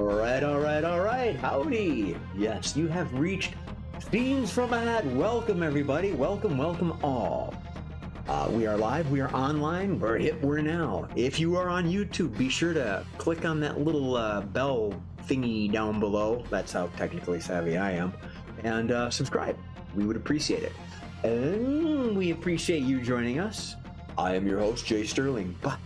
All right. Howdy. Yes, you have reached Scenes from a Hat. Welcome, everybody. Welcome all. We are live. We are online. We're hip. We're now. If you are on YouTube, be sure to click on that little bell thingy down below. That's how technically savvy I am. And subscribe. We would appreciate it. And we appreciate you joining us. I am your host, Jay Sterling. But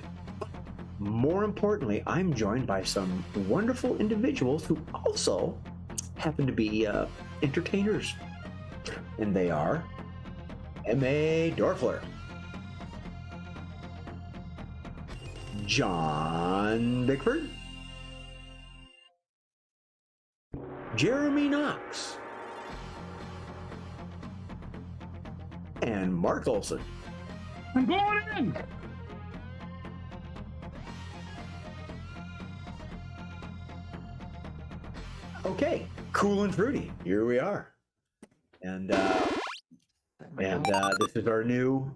more importantly, I'm joined by some wonderful individuals who also happen to be entertainers. And they are M.A. Dorfler, John Bickford, Jeremy Knox, and Mark Olson. I'm going in. Okay, cool and fruity. Here we are, and this is our new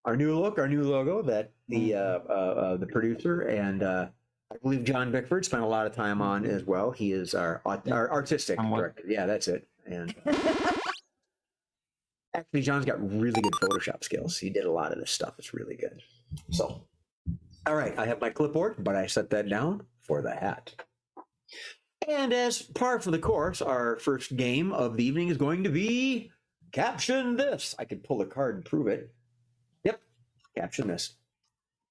look, our new logo that the producer and I believe John Bickford spent a lot of time on as well. He is our artistic director. Yeah, that's it. And actually, John's got really good Photoshop skills. He did a lot of this stuff. It's really good. So, all right, I have my clipboard, but I set that down for the hat. And as par for the course, our first game of the evening is going to be Caption This. I could pull a card and prove it. Yep, Caption This.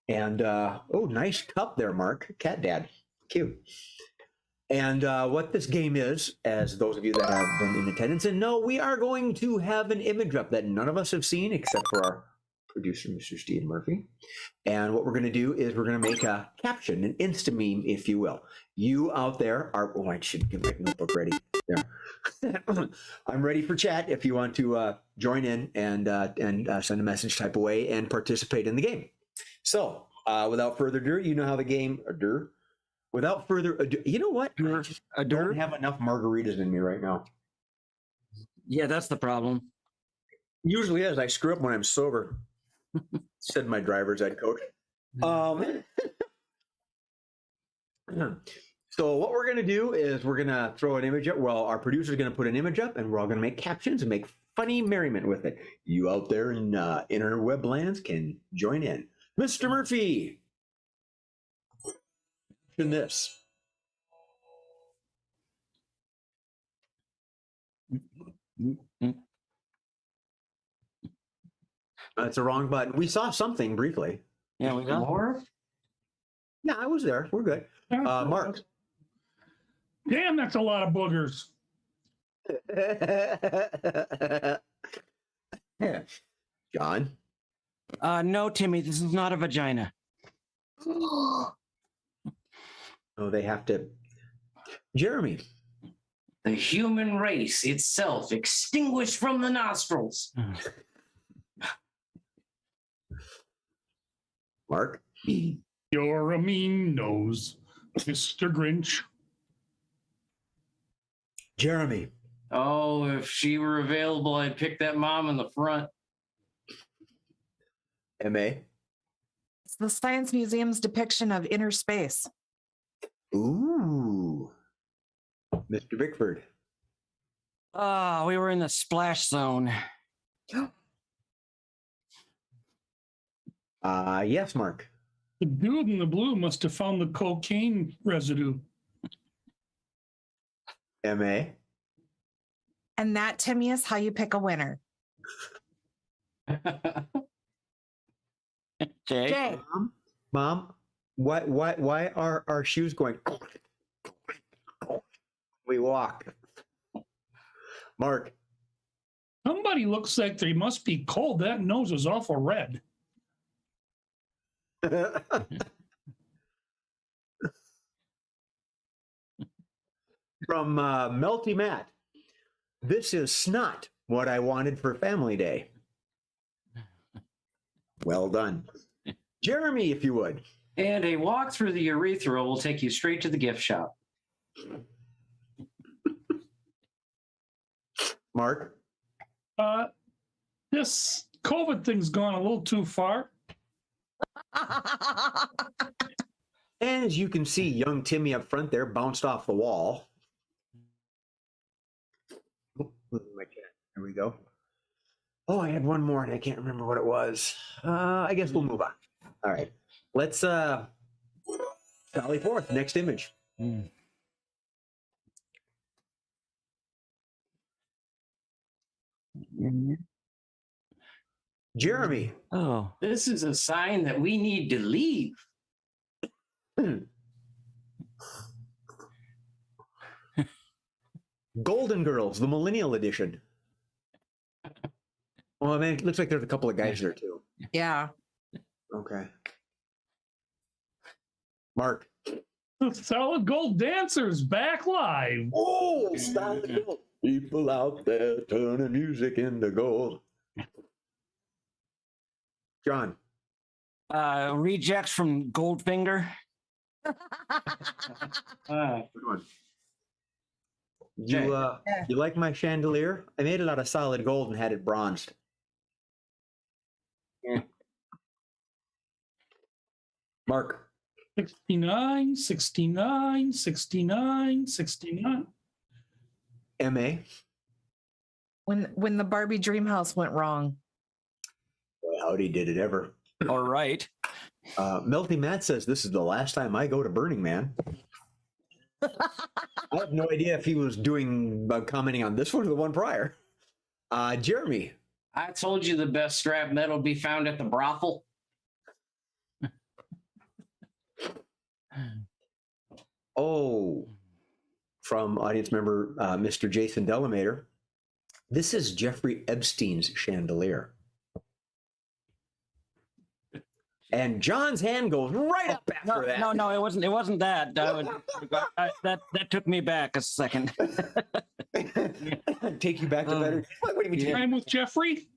And, oh, nice cup there, Mark. Cat Dad. Cute. And what this game is, as those of you that have been in attendance, and no, we are going to have an image up that none of us have seen except for our producer, Mr. Steve Murphy. And what we're going to do is we're going to make a caption, an Insta-meme, if you will. You out there are, oh, I should get my notebook ready. There. I'm ready for chat if you want to join in and send a message type away and participate in the game. So without further ado, you know how the game, without further ado, you know what? I don't have enough margaritas in me right now. Yeah, that's the problem. Usually is. I screw up when I'm sober, said my driver's ed coach. So what we're going to do is we're going to throw an image up. Well, our producer's going to put an image up, and we're all going to make captions and make funny merriment with it. You out there in interweb lands can join in. Mr. Murphy, in this. That's the wrong button. We saw something briefly. Yeah, we got more. Yeah, I was there. We're good. Mark. Damn, that's a lot of boogers. John. No, Timmy, this is not a vagina. Oh, they have to. Jeremy. The human race itself extinguished from the nostrils. Mark. You're a mean nose, Mr. Grinch. Jeremy. Oh, if she were available, I'd pick that mom in the front. M.A. It's the Science Museum's depiction of inner space. Ooh. Mr. Bickford. Oh, we were in the splash zone. Yes, Mark. The dude in the blue must have found the cocaine residue. M.A. And that, Timmy, is how you pick a winner. Jay. Mom, why are our shoes going? We walk. Mark. Somebody looks like they must be cold. That nose is awful red. From Melty Matt. This is snot what I wanted for Family Day. Well done. Jeremy, if you would. And a walk through the urethra will take you straight to the gift shop. Mark? This COVID thing's gone a little too far. And as you can see, young Timmy up front there bounced off the wall. Oh, my cat. There we go. Oh, I had one more and I can't remember what it was. I guess we'll move on. All right. Let's sally forth. Next image. Mm. Jeremy. Oh, This is a sign that we need to leave. Golden Girls, the Millennial Edition. Well, I mean, it looks like there's a couple of guys there too. Yeah. Okay. Mark. Solid Gold Dancers back live. Oh, stop it. People out there turning music into gold. John. rejects from Goldfinger. Good one. You like my chandelier? I made it out of solid gold and had it bronzed. Yeah. Mark. 69, 69, 69, 69. M.A. When the Barbie dream house went wrong. Boy, howdy did it ever. All right. Melty Matt says this is the last time I go to Burning Man. I have no idea if he was doing commenting on this one or the one prior. Jeremy. I told you the best strap metal be found at the brothel. Oh, from audience member Mr. Jason Delamater. This is Jeffrey Epstein's chandelier. And John's hand goes right up after that. No, it wasn't that. That took me back a second. Take you back to better. What do you mean? Time with Jeffrey?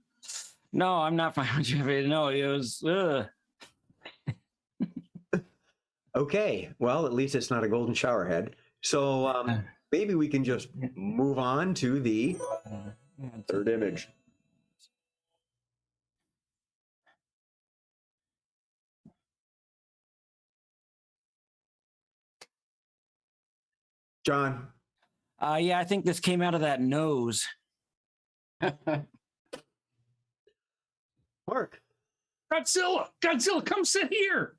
No, I'm not fine with Jeffrey. No, it was. Okay, well, at least it's not a golden shower head. So maybe we can just move on to the third image. John. Yeah, I think this came out of that nose. Mark. Godzilla, come sit here.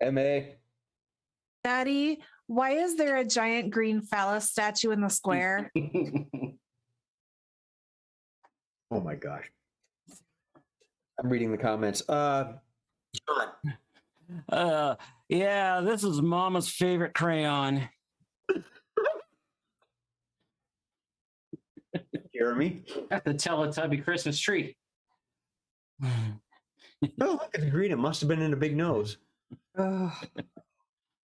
M.A. Daddy, why is there a giant green phallus statue in the square? Oh my gosh. I'm reading the comments. John. Yeah, this is Mama's favorite crayon. Jeremy. At the Teletubby Christmas tree. Oh, look at the green. It must have been in a big nose.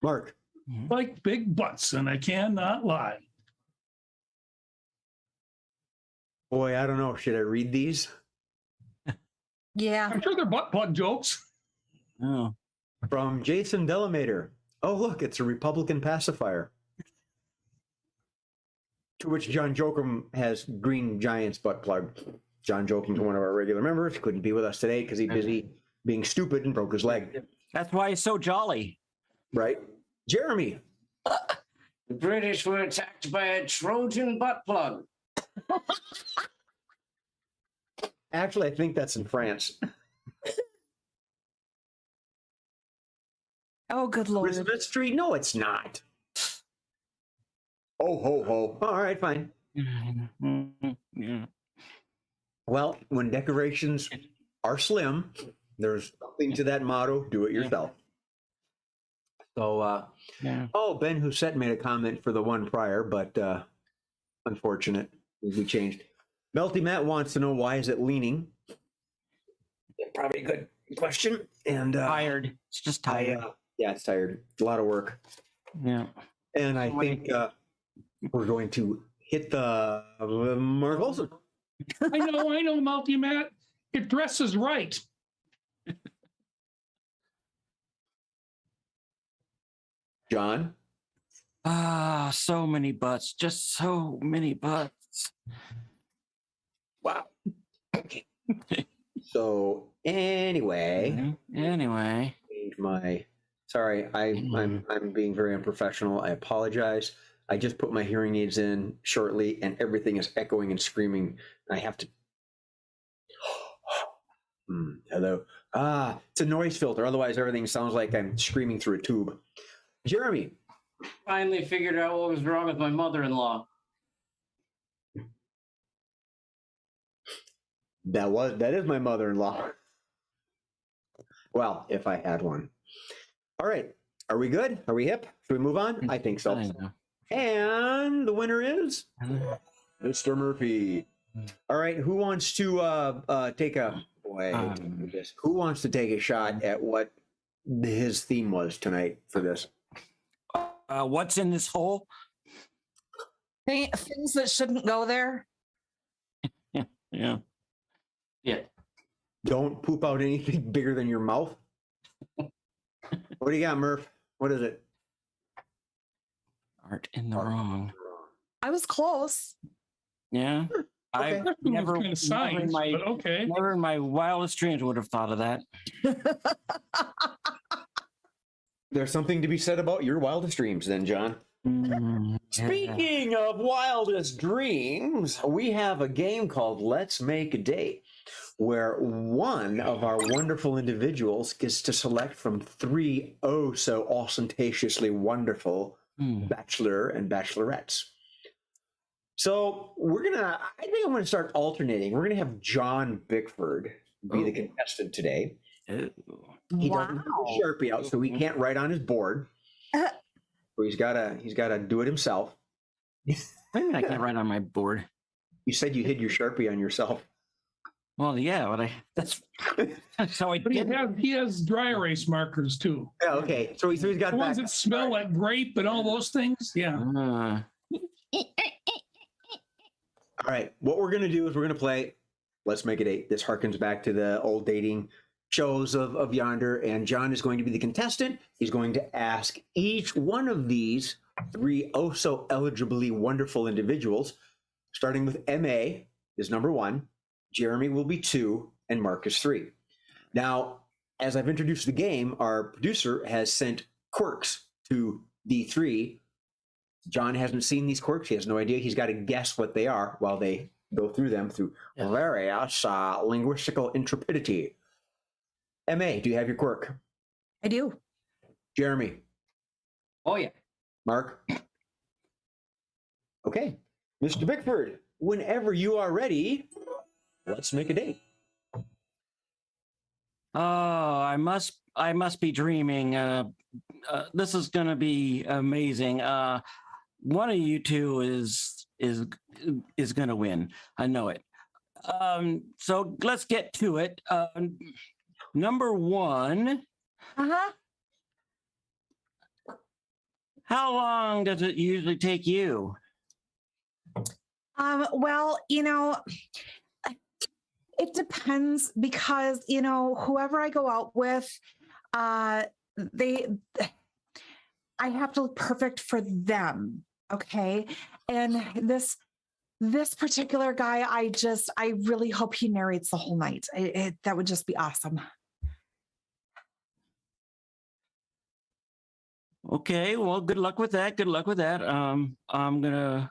Mark. Like big butts, and I cannot lie. Boy, I don't know. Should I read these? Yeah. I'm sure they're butt plug jokes. Oh. From Jason Delamater. Oh, look, it's a Republican pacifier. To which John Jokum has green giant's butt plug. John Jokum's one of our regular members. Couldn't be with us today because he's busy being stupid and broke his leg. That's why he's so jolly. Right? Jeremy. The British were attacked by a Trojan butt plug. Actually, I think that's in France. Oh, good Lord. Christmas tree? No, it's not. Oh, ho, ho. All right, fine. Yeah. Well, when decorations are slim, there's something to that motto, do it yourself. So, Yeah. oh, Ben Husset made a comment for the one prior, but unfortunate, we changed. Melty Matt wants to know, why is it leaning? Probably a good question. And Tired. It's just tired. yeah, it's tired. It's a lot of work. Yeah. And I think we're going to hit the Mark Olson. I know, Multi Matt. It dresses right. John. So many butts. Just so many butts. Wow. So anyway, Anyway. change my. Sorry, I'm being very unprofessional. I apologize. I just put my hearing aids in shortly, and everything is echoing and screaming. I have to. Hello. It's a noise filter. Otherwise, everything sounds like I'm screaming through a tube. Jeremy. Finally figured out what was wrong with my mother-in-law. That is my mother-in-law. Well, if I had one. All right. Are we good? Are we hip? Should we move on? I think so. And the winner is Mr. Murphy. All right. Who wants to take a Who wants to take a shot at what his theme was tonight for this? What's in this hole? Things that shouldn't go there. Yeah. Don't poop out anything bigger than your mouth. What do you got, Murph? What is it? Art in the wrong. I was close. Yeah. Okay. I never, kind of science, but okay. never in my wildest dreams would have thought of that. There's something to be said about your wildest dreams, then, John. Yeah. Speaking of wildest dreams, we have a game called Let's Make a Date, where one of our wonderful individuals gets to select from three so ostentatiously wonderful bachelor and bachelorettes. So I think I'm gonna start alternating. We're gonna have John Bickford be the contestant today. He doesn't have a Sharpie out, so he can't write on his board. So he's gotta do it himself. What do you mean I can't write on my board? You said you hid your Sharpie on yourself. Well, yeah, but that's so I But did. he has dry erase markers too. Yeah, okay. So he's got The ones back. that smell like grape and all those things. Yeah. All right. What we're gonna do is we're gonna play Let's Make a Date. This harkens back to the old dating shows of yonder, and John is going to be the contestant. He's going to ask each one of these three so eligibly wonderful individuals, starting with MA is number 1, Jeremy will be 2, and Mark is 3. Now, as I've introduced the game, our producer has sent quirks to D3. John hasn't seen these quirks. He has no idea. He's got to guess what they are while they go through them through various linguistical intrepidity. MA, do you have your quirk? I do. Jeremy? Oh, yeah. Mark? Okay. Mr. Bickford, whenever you are ready, let's make a date. Oh, I must be dreaming. This is going to be amazing. One of you two is going to win. I know it. So let's get to it. Number 1. Uh-huh. How long does it usually take you? Well, it depends because, whoever I go out with, I have to look perfect for them. Okay. And this particular guy, I really hope he narrates the whole night. That would just be awesome. Okay, well, good luck with that. Good luck with that. I'm gonna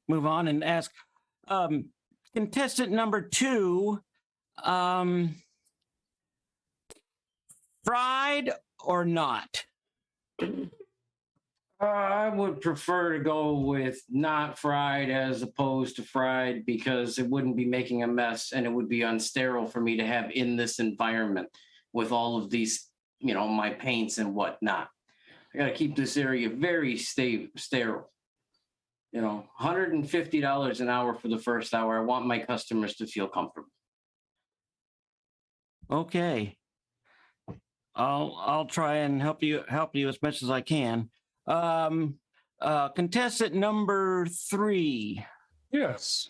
move on and ask contestant number 2, fried or not? I would prefer to go with not fried as opposed to fried because it wouldn't be making a mess and it would be unsterile for me to have in this environment with all of these, my paints and whatnot. I got to keep this area very sterile. $150 an hour for the first hour. I want my customers to feel comfortable. Okay. I'll try and help you as much as I can. Contestant number 3. Yes.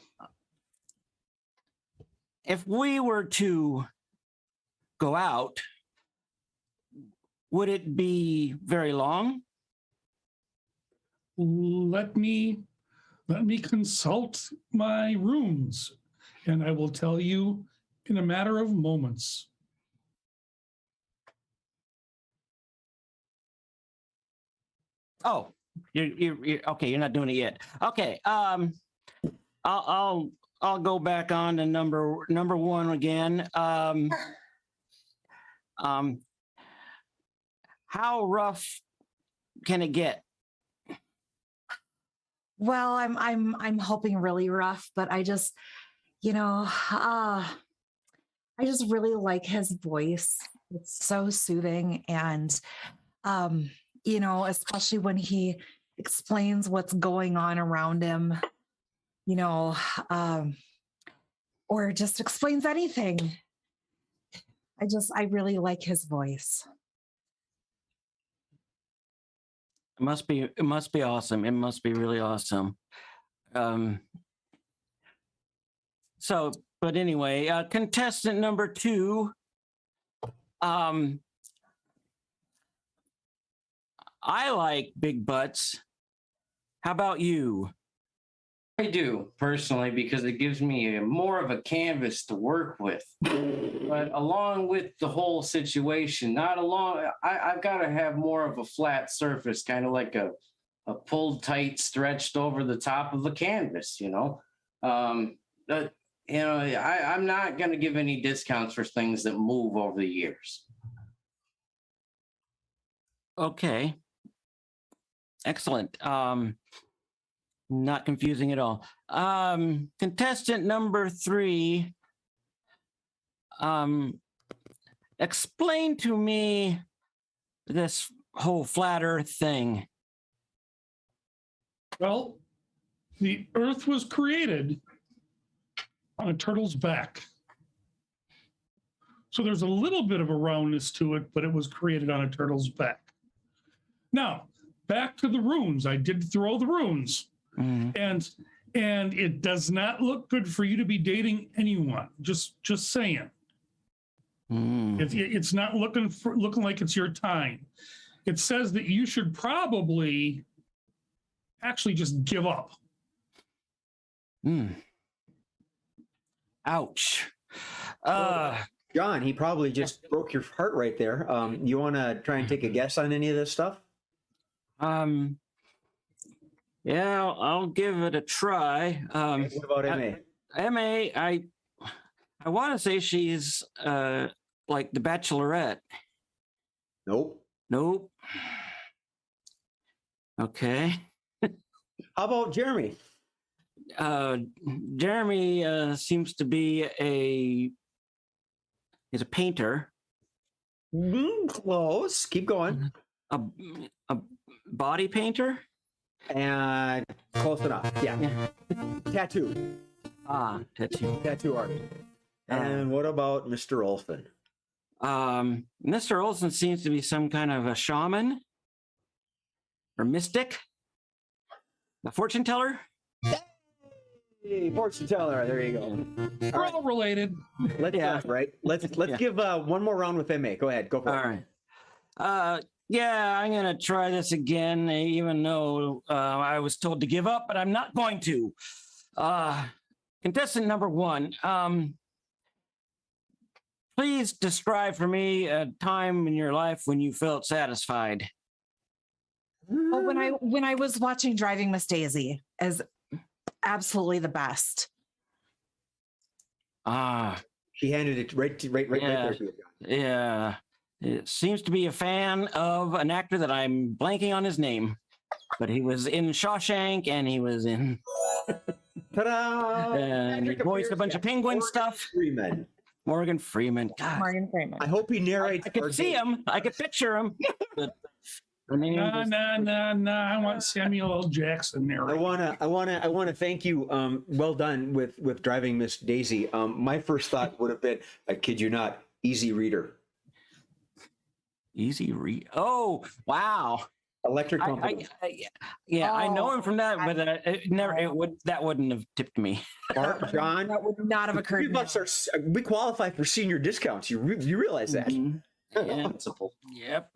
If we were to go out, would it be very long? Let me consult my runes, and I will tell you in a matter of moments. Oh, you're okay. You're not doing it yet. Okay. I'll go back on to number one again. How rough can it get? Well, I'm hoping really rough, but I just, I just really like his voice. It's so soothing, and especially when he explains what's going on around him, you know, or just explains anything. I really like his voice. It must be awesome. It must be really awesome. But anyway, contestant number 2. I like big butts. How about you? I do personally because it gives me more of a canvas to work with. But along with the whole situation, I've got to have more of a flat surface, kind of like a pulled tight, stretched over the top of a canvas, I'm not going to give any discounts for things that move over the years. Okay. Excellent. Not confusing at all. Contestant number 3. Explain to me this whole flat earth thing. Well, the Earth was created on a turtle's back. So there's a little bit of a roundness to it, but it was created on a turtle's back. Now, back to the runes. I did throw the runes. And it does not look good for you to be dating anyone. Just saying. It's not looking like it's your time. It says that you should probably actually just give up. Ouch. John, he probably just broke your heart right there. You want to try and take a guess on any of this stuff? Yeah, I'll give it a try. What about MA? MA, I want to say she's like the Bachelorette. Nope. Nope. Okay. How about Jeremy? Jeremy seems to be he's a painter. Close. Keep going. A body painter? And close enough. Yeah. Tattoo. Tattoo. Tattoo artist. And what about Mr. Olson? Mr. Olson seems to be some kind of a shaman or mystic, a fortune teller. Hey, fortune teller. There you go. We're all related. Let's give one more round with MA. Go ahead. Go for it. All right. Yeah, I'm gonna try this again, even though I was told to give up, but I'm not going to. Contestant number 1. Please describe for me a time in your life when you felt satisfied. Oh, when I was watching Driving Miss Daisy as absolutely the best. She handed it right there to you. Yeah. It seems to be a fan of an actor that I'm blanking on his name, but he was in Shawshank and he was in. Ta-da! And he voiced a bunch of penguin stuff. Morgan Freeman. God. Morgan Freeman. I hope he narrates. I could see him. I could picture him. But No. I want Samuel L. Jackson there. I wanna thank you. Well done with Driving Miss Daisy. My first thought would have been, I kid you not, Easy Reader. Easy read. Oh, wow. Electric Company. I know him from that, but that wouldn't have tipped me. Mark, John, That would not have occurred. we qualify for senior discounts. You realize that? Yeah. Yep.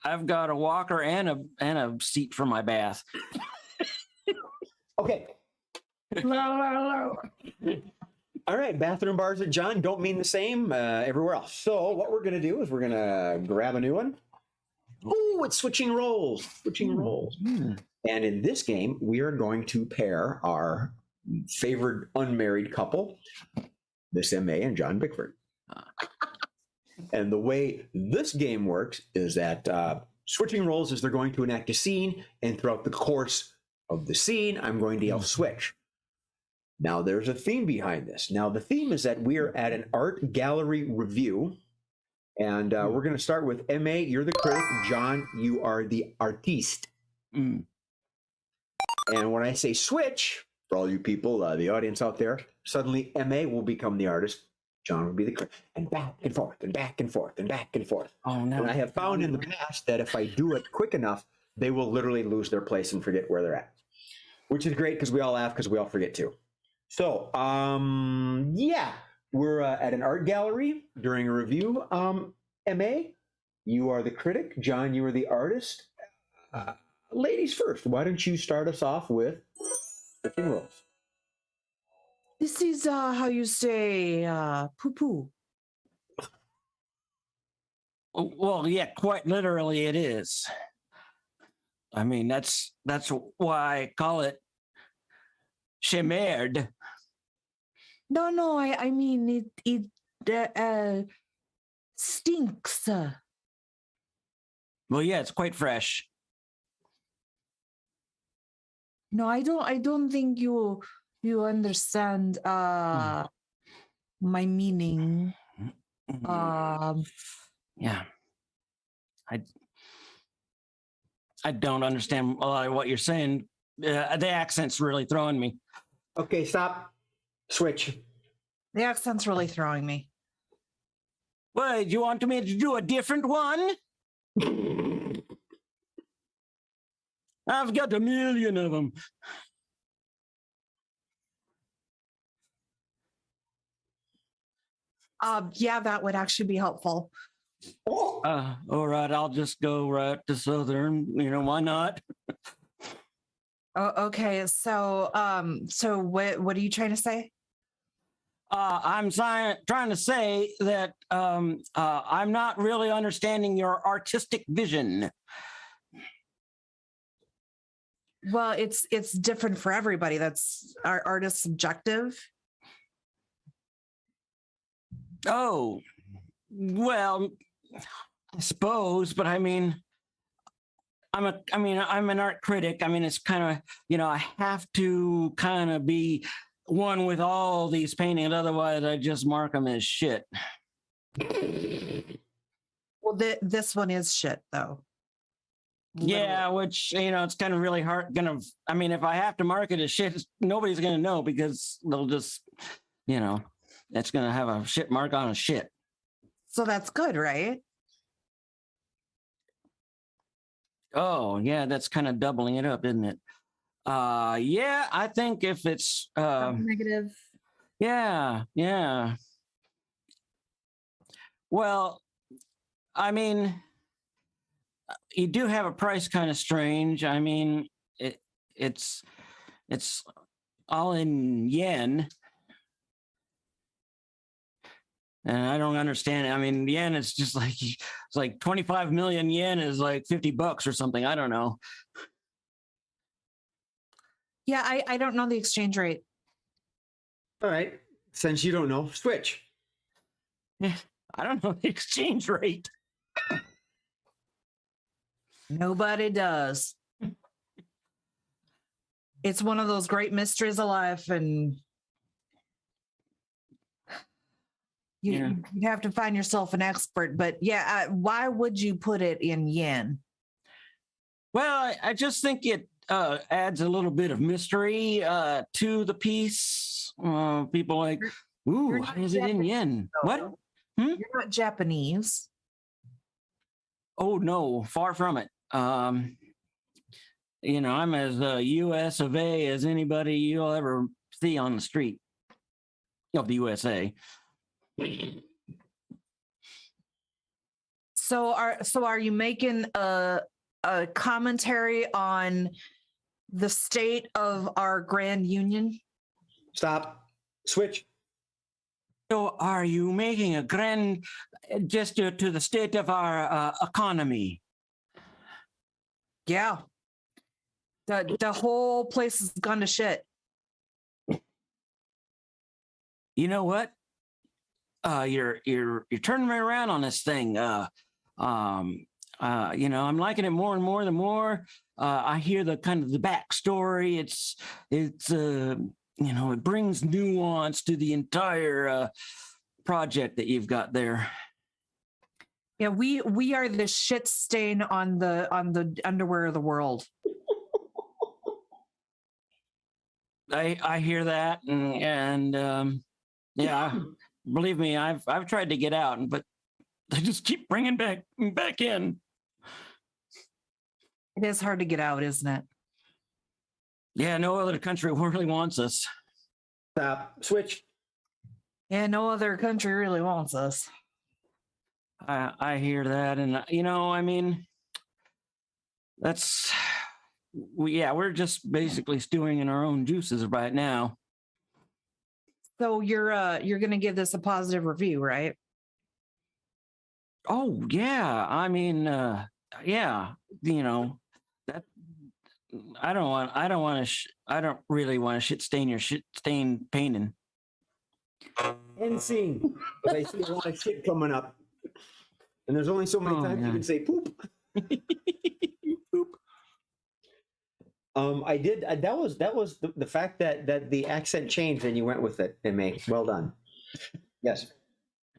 I've got a walker and a seat for my bath. Okay. All right, bathroom bars at John don't mean the same everywhere else. So what we're going to do is we're going to grab a new one. Oh, it's switching roles. Switching roles. Hmm. And in this game, we are going to pair our favored unmarried couple, Miss M.A. and John Bickford. And the way this game works is that switching roles is they're going to enact a scene, and throughout the course of the scene, I'm going to yell switch. Now, there's a theme behind this. Now, the theme is that we are at an art gallery review, and we're going to start with M.A., you're the critic. John, you are the artiste. Mm. And when I say switch, for all you people, the audience out there, suddenly M.A. will become the artist. John will be the critic. And back and forth, and back and forth, and back and forth. Oh no! And I have found in the past that if I do it quick enough, they will literally lose their place and forget where they're at. Which is great because we all laugh because we all forget too. So, yeah, we're at an art gallery during a review. M.A., you are the critic. John, you are the artist. Ladies first, why don't you start us off with switching roles? This is how you say poo poo. Well, yeah, quite literally, it is. I mean, that's why I call it chimerd. No, I mean it stinks. Well, yeah, it's quite fresh. No, I don't think you understand my meaning. Yeah, I don't understand a lot of what you're saying. The accent's really throwing me. Okay, stop. Switch. The accent's really throwing me. Well, do you want me to do a different one? I've got a million of them. Yeah, that would actually be helpful. All right, I'll just go right to Southern. Why not? Oh, okay. So what are you trying to say? I'm trying to say that I'm not really understanding your artistic vision. Well, it's different for everybody. That's our artist's subjective. Oh, well, I suppose, but I mean, I'm an art critic. I mean, it's kind of, I have to kind of be one with all these paintings. Otherwise, I just mark them as shit. Well, this one is shit, though. Yeah, which, it's kind of really hard. If I have to mark it as shit, nobody's going to know because they'll just, it's going to have a shit mark on a shit. So that's good, right? Oh, yeah, that's kind of doubling it up, isn't it? Yeah, I think if it's Negative. yeah. Well, I mean, you do have a price kind of strange. I mean, it's all in yen. And I don't understand it. I mean, yen is just it's like 25 million yen is like $50 or something. I don't know. Yeah, I don't know the exchange rate. All right. Since you don't know, switch. Yeah, I don't know the exchange rate. Nobody does. It's one of those great mysteries of life, and you have to find yourself an expert. But yeah, why would you put it in yen? Well, I just think it adds a little bit of mystery to the piece. People like, ooh, why is it in yen? Though. What? You're not Japanese. Oh, no, far from it. I'm as US of A as anybody you'll ever see on the street of the USA. So are you making a commentary on the state of our grand union? Stop. Switch. So are you making a grand gesture to the state of our economy? Yeah. The whole place has gone to shit. You know what? You're turning me around on this thing. I'm liking it more and more. The more I hear the kind of the backstory, it brings nuance to the entire project that you've got there. Yeah, we are the shit stain on the underwear of the world. I hear that, and yeah, believe me, I've tried to get out, but they just keep bringing back in. It is hard to get out, isn't it? Yeah, no other country really wants us. Stop. Switch. Yeah, no other country really wants us. I hear that, and I mean, we're just basically stewing in our own juices right now. So you're gonna give this a positive review, right? Oh yeah, I mean, yeah, that I don't really want to shit stain your shit stain painting. End scene. But I see a lot of shit coming up. And there's only so many times you can say poop. Poop. I did. That was the fact that the accent changed and you went with it. And me, well done. Yes.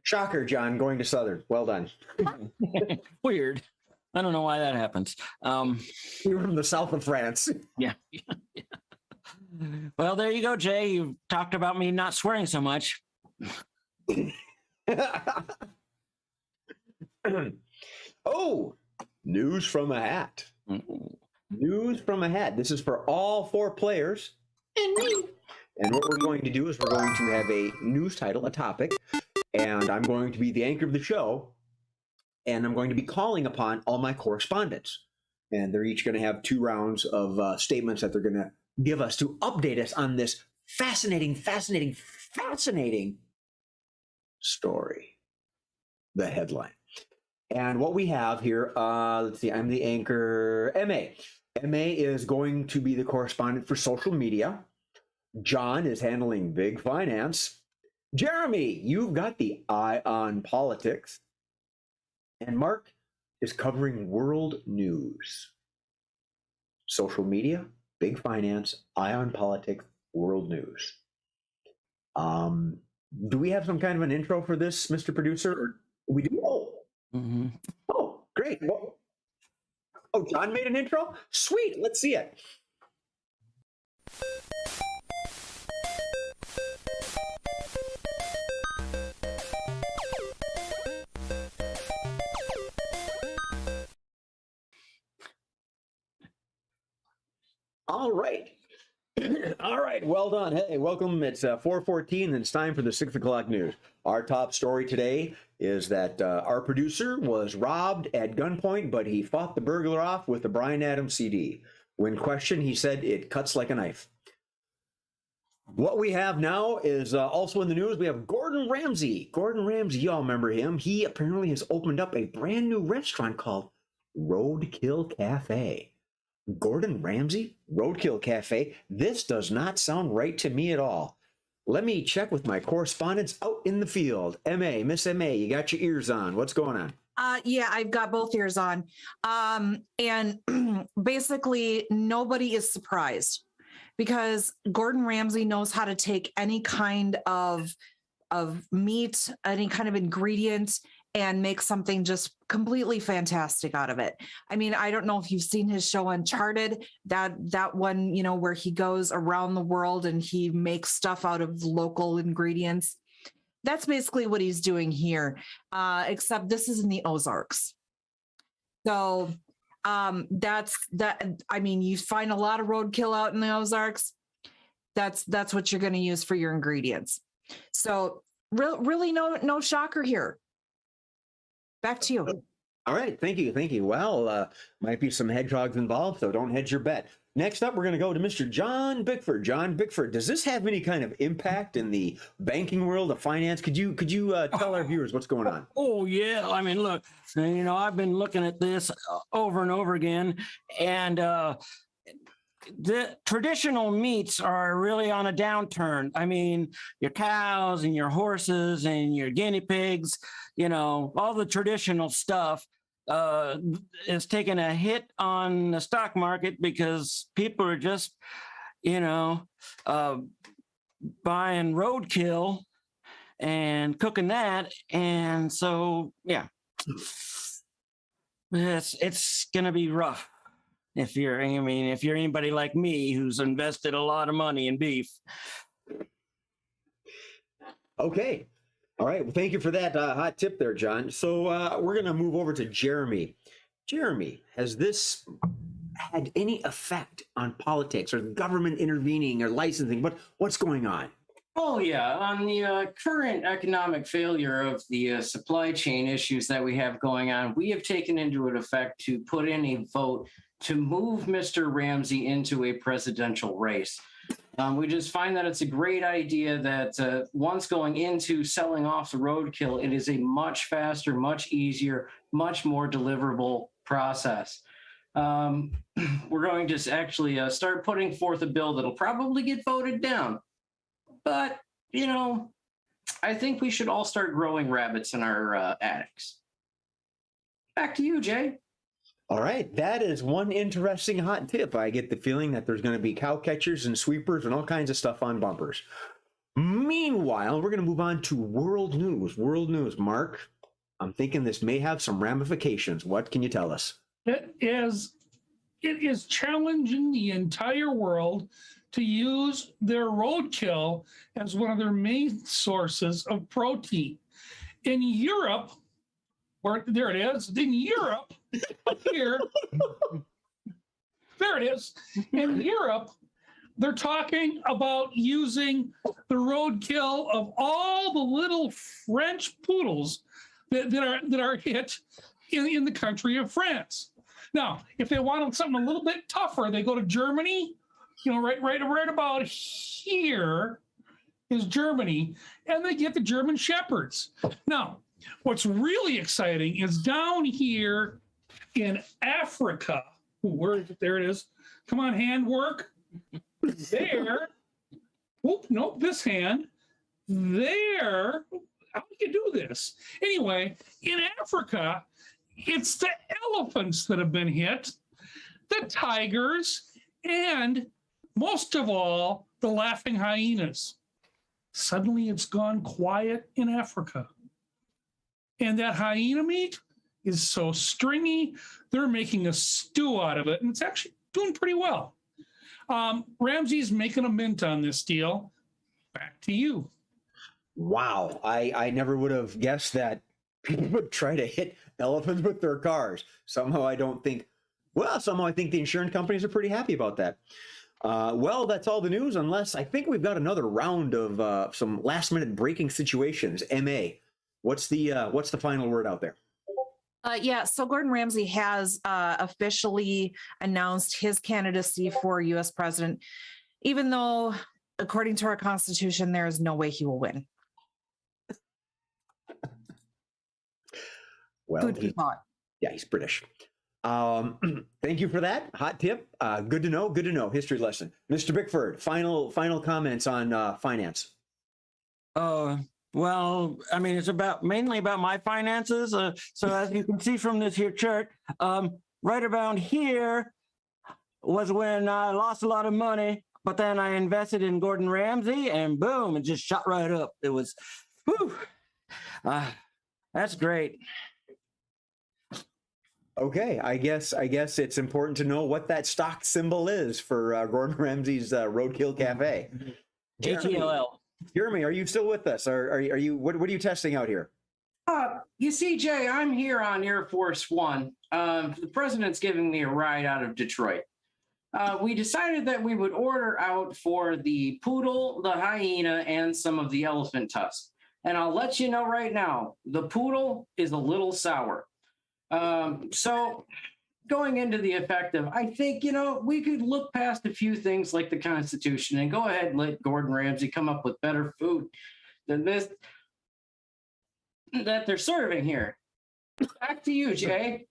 Shocker, John, going to Southern. Well done. Weird. I don't know why that happens. You were from the south of France. Yeah. Well, there you go, Jay. You've talked about me not swearing so much. Oh, news from a hat. News from a hat. This is for all 4 players and me. And what we're going to do is we're going to have a news title, a topic, and I'm going to be the anchor of the show, and I'm going to be calling upon all my correspondents. And they're each going to have 2 rounds of statements that they're going to give us to update us on this fascinating story. The headline. And what we have here, let's see, I'm the anchor, MA. MA is going to be the correspondent for social media. John is handling big finance. Jeremy, you've got the eye on politics. And Mark is covering world news. Social media, big finance, eye on politics, world news. Do we have some kind of an intro for this, Mr. Producer? Or we do? Mm-hmm. Oh, great. Well, oh, John made an intro? Sweet. Let's see it. All right. All right. Well done. Hey, welcome. It's 4:14 and it's time for the 6 o'clock news. Our top story today is that our producer was robbed at gunpoint, but he fought the burglar off with a Bryan Adams CD. When questioned, he said it cuts like a knife. What we have now is also in the news, we have Gordon Ramsay. Gordon Ramsay, y'all remember him. He apparently has opened up a brand new restaurant called Roadkill Cafe. Gordon Ramsay, Roadkill Cafe. This does not sound right to me at all. Let me check with my correspondents out in the field. Miss MA, you got your ears on. What's going on? Yeah, I've got both ears on. And basically nobody is surprised because Gordon Ramsay knows how to take any kind of meat, any kind of ingredient, and make something just completely fantastic out of it. I mean, I don't know if you've seen his show Uncharted, that one, where he goes around the world and he makes stuff out of local ingredients. That's basically what he's doing here, except this is in the Ozarks. So that's that. I mean, you find a lot of roadkill out in the Ozarks. That's what you're going to use for your ingredients. So really no shocker here. Back to you. All right. Thank you. Well, might be some hedgehogs involved, so don't hedge your bet. Next up, we're going to go to Mr. John Bickford. John Bickford, does this have any kind of impact in the banking world of finance? Could you tell our viewers what's going on? Oh yeah, I mean, look, I've been looking at this over and over again, and the traditional meats are really on a downturn. I mean, your cows and your horses and your guinea pigs, all the traditional stuff is taking a hit on the stock market because people are just, buying roadkill and cooking that. And so, yeah, it's going to be rough. If you're anybody like me who's invested a lot of money in beef. Okay. All right. Well, thank you for that hot tip there, John. So we're going to move over to Jeremy. Jeremy, has this had any effect on politics or government intervening or licensing? What's going on? Oh, yeah. On the current economic failure of the supply chain issues that we have going on, we have taken into effect to put in a vote to move Mr. Ramsey into a presidential race. We just find that it's a great idea that once going into selling off the roadkill, it is a much faster, much easier, much more deliverable process. We're going to actually start putting forth a bill that'll probably get voted down. But, I think we should all start growing rabbits in our attics. Back to you, Jay. All right, that is one interesting hot tip. I get the feeling that there's going to be cow catchers and sweepers and all kinds of stuff on bumpers. Meanwhile, we're going to move on to world news. World news, Mark. I'm thinking this may have some ramifications. What can you tell us? It is challenging the entire world to use their roadkill as one of their main sources of protein. In Europe, there it is, in Europe, here, there it is. In Europe, they're talking about using the roadkill of all the little French poodles that are hit in the country of France. Now, if they wanted something a little bit tougher, they go to Germany. Right about here is Germany, and they get the German Shepherds. Now, what's really exciting is down here in Africa. Where is it? There it is. Come on, handwork. There. Whoop, nope, this hand. There. How do you do this? Anyway, in Africa, it's the elephants that have been hit, the tigers, and most of all, the laughing hyenas. Suddenly it's gone quiet in Africa. And that hyena meat is so stringy, they're making a stew out of it, and it's actually doing pretty well. Ramsey's making a mint on this deal. Back to you. Wow, I never would have guessed that people would try to hit elephants with their cars. Somehow I think the insurance companies are pretty happy about that. Well, that's all the news, unless I think we've got another round of some last-minute breaking situations. MA, what's the final word out there? So Gordon Ramsay has officially announced his candidacy for U.S. president, even though, according to our Constitution, there is no way he will win. Well, Food for thought. Yeah, he's British. Thank you for that hot tip. Good to know. History lesson. Mr. Bickford, final comments on finance. Well, I mean, it's mainly about my finances. So as you can see from this here chart, right around here was when I lost a lot of money, but then I invested in Gordon Ramsay, and boom, it just shot right up. It was, whew, that's great. Okay, I guess it's important to know what that stock symbol is for Gordon Ramsay's Roadkill Cafe. HELL. Jeremy, are you still with us? Are you? What are you testing out here? You see, Jay, I'm here on Air Force One. The president's giving me a ride out of Detroit. We decided that we would order out for the poodle, the hyena, and some of the elephant tusks. And I'll let you know right now, the poodle is a little sour. So going into the effective, I think, we could look past a few things like the Constitution and go ahead and let Gordon Ramsay come up with better food than this that they're serving here. Back to you, Jay.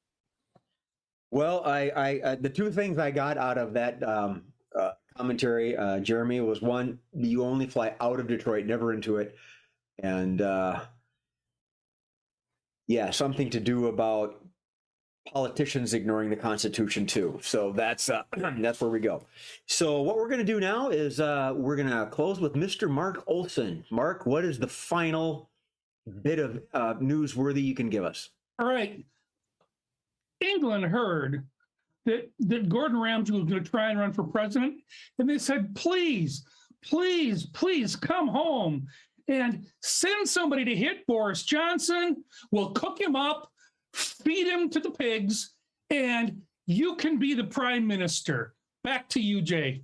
Well, I the two things I got out of that commentary, Jeremy, was one, you only fly out of Detroit, never into it, and yeah, something to do about politicians ignoring the Constitution too. So that's where we go. So what we're going to do now is we're going to close with Mr. Mark Olson. Mark, what is the final bit of newsworthy you can give us? All right. England heard that Gordon Ramsay was going to try and run for president, and they said, please, please, please come home and send somebody to hit Boris Johnson. We'll cook him up, feed him to the pigs, and you can be the prime minister. Back to you, Jay.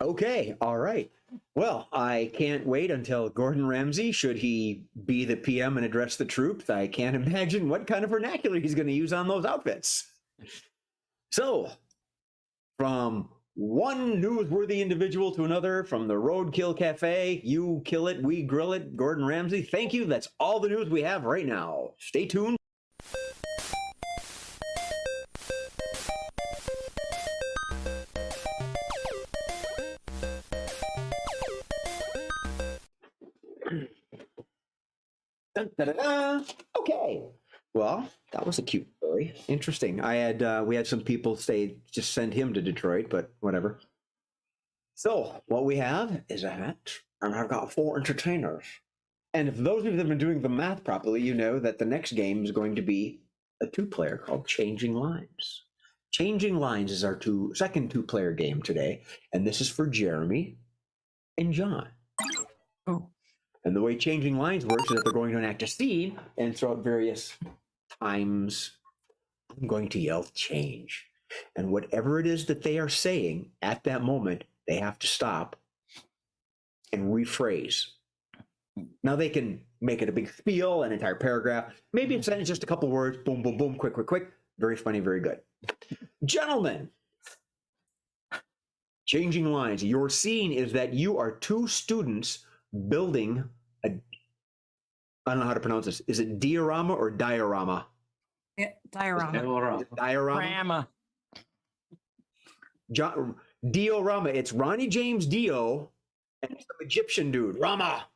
Okay, all right. Well, I can't wait until Gordon Ramsay, should he be the PM and address the troops. I can't imagine what kind of vernacular he's going to use on those outfits. So, from one newsworthy individual to another, from the Roadkill Cafe, you kill it, we grill it, Gordon Ramsay, thank you. That's all the news we have right now. Stay tuned. Dun, da, da, da. Okay. Well, that was a cute story. Interesting. We had some people say just send him to Detroit, but whatever. So what we have is a hat, and I've got 4 entertainers. And if those of you that have been doing the math properly, you know that the next game is going to be a 2-player called Changing Lines. Changing Lines is our second 2-player game today, and this is for Jeremy and John. Oh. And the way Changing Lines works is that they're going to enact a scene, and throughout various times, I'm going to yell change. And whatever it is that they are saying at that moment, they have to stop and rephrase. Now they can make it a big spiel, an entire paragraph. Maybe it's just a couple words, boom, boom, boom, quick, quick, quick. Very funny, very good. Gentlemen, Changing Lines. Your scene is that you are 2 students building I don't know how to pronounce this. Is it diorama or diorama? Yeah, diorama. Diorama. Diorama. It's Ronnie James Dio and some Egyptian dude, Rama.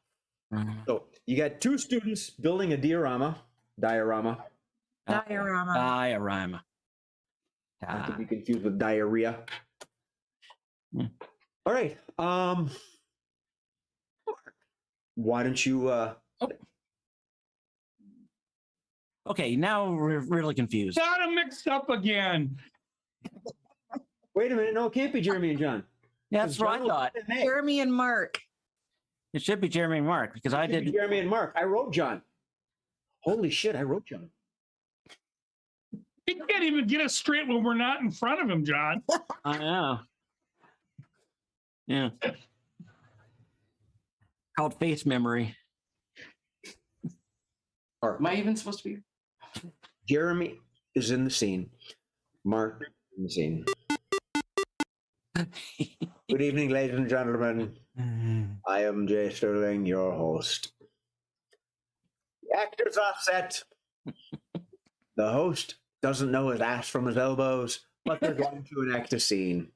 So you got 2 students building a diorama. Diorama. Not to be confused with diarrhea. All right. Why don't you Okay, now we're really confused. Got them mixed up again. wait a minute, no, it can't be Jeremy and John. Yeah, that's what I thought. Jeremy and Mark. It should be Jeremy and Mark because I did. Jeremy and Mark. I wrote John. Holy shit, I wrote John. He can't even get us straight when we're not in front of him, John. I know. Yeah. Called face memory. Am I even supposed to be? Jeremy is in the scene. Mark is in the scene. Good evening, ladies and gentlemen. I am Jay Sterling, your host. The actors are set. The host doesn't know his ass from his elbows, but they're going to enact a scene.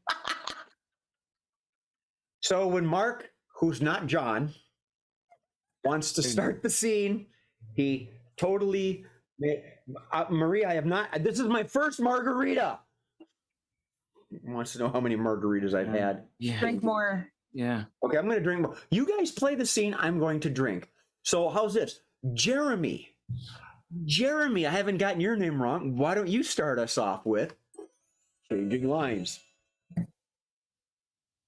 So when Mark, who's not John, wants to start the scene, he totally... Maria, I have not... This is my first margarita. He wants to know how many margaritas I've had. Yeah. Drink more. Yeah. Okay, I'm going to drink more. You guys play the scene. I'm going to drink. So how's this? Jeremy, I haven't gotten your name wrong. Why don't you start us off with Changing Lines?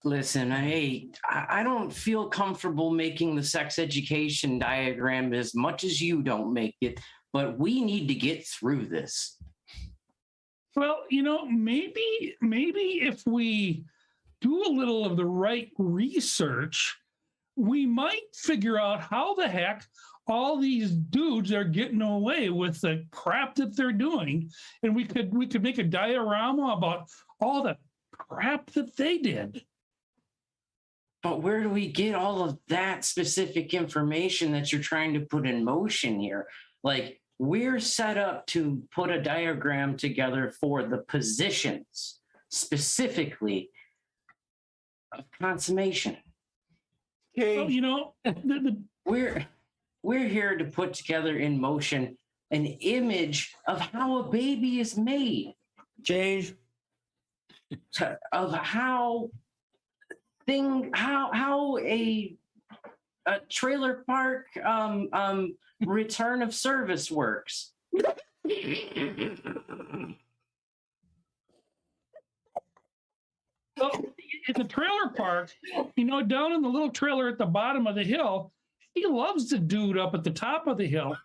Listen, I don't feel comfortable making the sex education diagram as much as you don't make it, but we need to get through this. Well, maybe if we do a little of the right research, we might figure out how the heck all these dudes are getting away with the crap that they're doing, and we could make a diorama about all the crap that they did. But where do we get all of that specific information that you're trying to put in motion here? Like, we're set up to put a diagram together for the positions specifically of consummation. So, We're here to put together in motion an image of how a baby is made. Change. Of how a trailer park return of service works. Well, in the trailer park, down in the little trailer at the bottom of the hill, he loves the dude up at the top of the hill,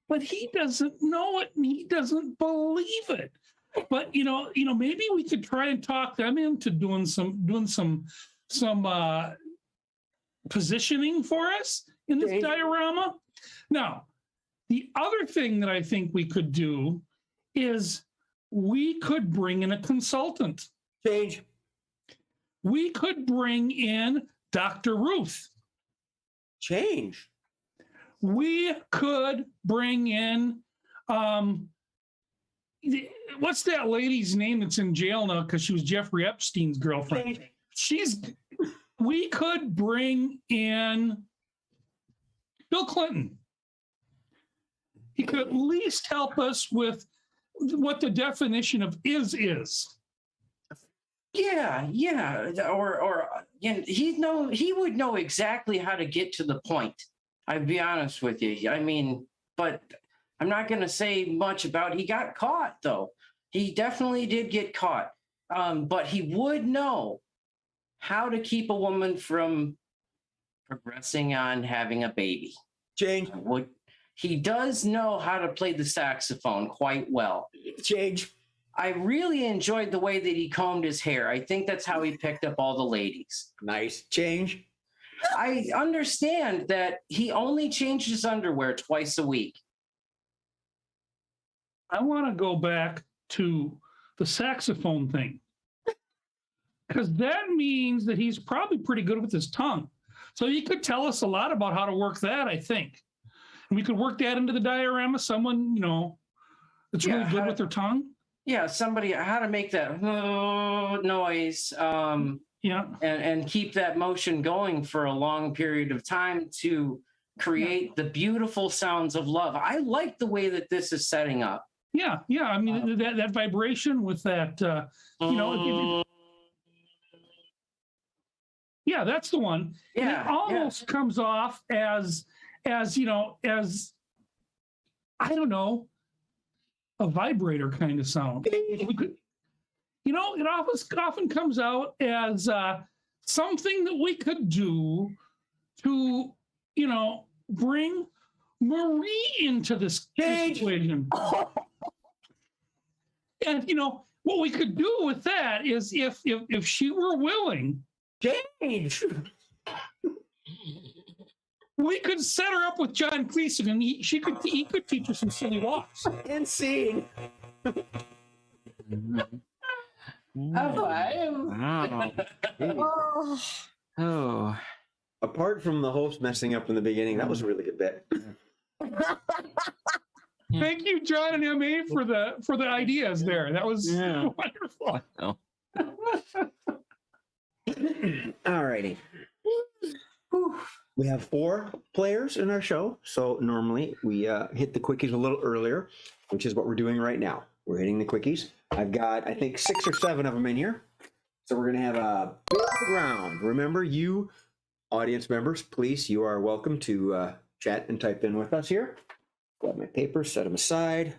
but he doesn't know it and he doesn't believe it. But maybe we could try and talk them into doing some positioning for us in this diorama. Now, the other thing that I think we could do is we could bring in a consultant. Change. We could bring in Dr. Ruth. Change. We could bring in what's that lady's name that's in jail now because she was Jeffrey Epstein's girlfriend? We could bring in Bill Clinton. He could at least help us with what the definition of is. Yeah, or he would know exactly how to get to the point. I'd be honest with you. I mean, but I'm not going to say much about it. He got caught, though. He definitely did get caught. But he would know how to keep a woman from progressing on having a baby. Change. He does know how to play the saxophone quite well. Change. I really enjoyed the way that he combed his hair. I think that's how he picked up all the ladies. Nice. Change. I understand that he only changed his underwear twice a week. I want to go back to the saxophone thing because that means that he's probably pretty good with his tongue. So he could tell us a lot about how to work that, I think. And we could work that into the diorama. Someone, that's really good with their tongue. Yeah, somebody, how to make that noise and keep that motion going for a long period of time to create the beautiful sounds of love. I like the way that this is setting up. Yeah. I mean, that vibration with that, yeah, that's the one. Yeah, it almost comes off as I don't know, a vibrator kind of sound. It often comes out as something that we could do to, bring Marie into this situation. And what we could do with that is if she were willing, Change. we could set her up with John Cleese and he could teach her some silly walks. And scene. Oh. Apart from the host messing up in the beginning, that was a really good bit. Thank you, John and MA, for the ideas there. That was wonderful. Oh. All righty. We have 4 players in our show, so normally we hit the quickies a little earlier, which is what we're doing right now. We're hitting the quickies. I've got, I think, 6 or 7 of them in here. So we're going to have a big round. Remember, you audience members, please, you are welcome to chat and type in with us here. Grab my papers, set them aside.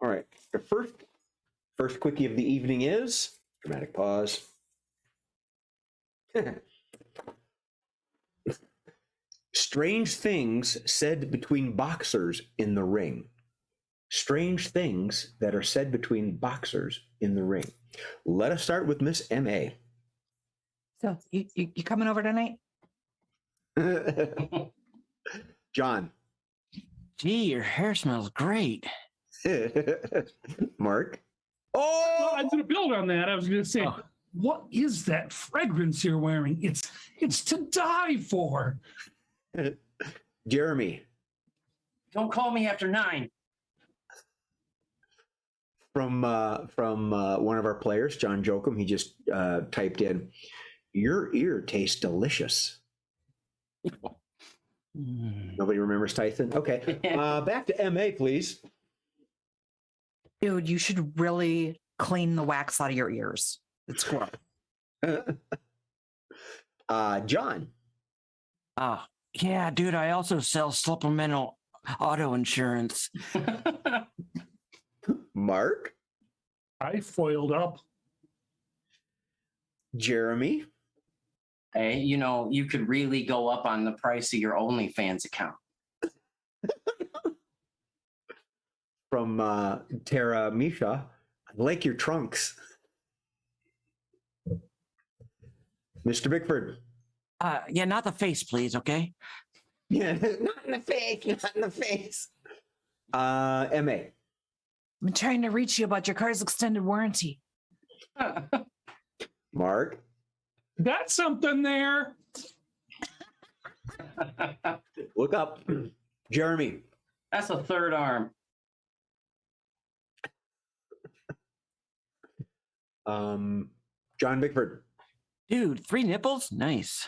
All right, the first quickie of the evening is, dramatic pause. Strange things said between boxers in the ring. Strange things that are said between boxers in the ring. Let us start with Miss M.A. So you coming over tonight? John. Gee, your hair smells great. Mark. Well, Oh, I was going to build on that. I was going to say, Oh. what is that fragrance you're wearing? It's to die for. Jeremy. Don't call me after 9. From one of our players, John Jokum, he just typed in, "Your ear tastes delicious." Nobody remembers Tyson? Okay. Back to MA, please. Dude, you should really clean the wax out of your ears. It's gross. John. Yeah, dude, I also sell supplemental auto insurance. Mark. I foiled up. Jeremy. Hey, you could really go up on the price of your OnlyFans account. From Tara Misha. I like your trunks. Mr. Bickford. Yeah, not the face, please, okay? Yeah, not in the face, not in the face. MA. I'm trying to reach you about your car's extended warranty. Mark. Got something there. Look up. Jeremy. That's a third arm. John Bickford. Dude, 3 nipples? Nice.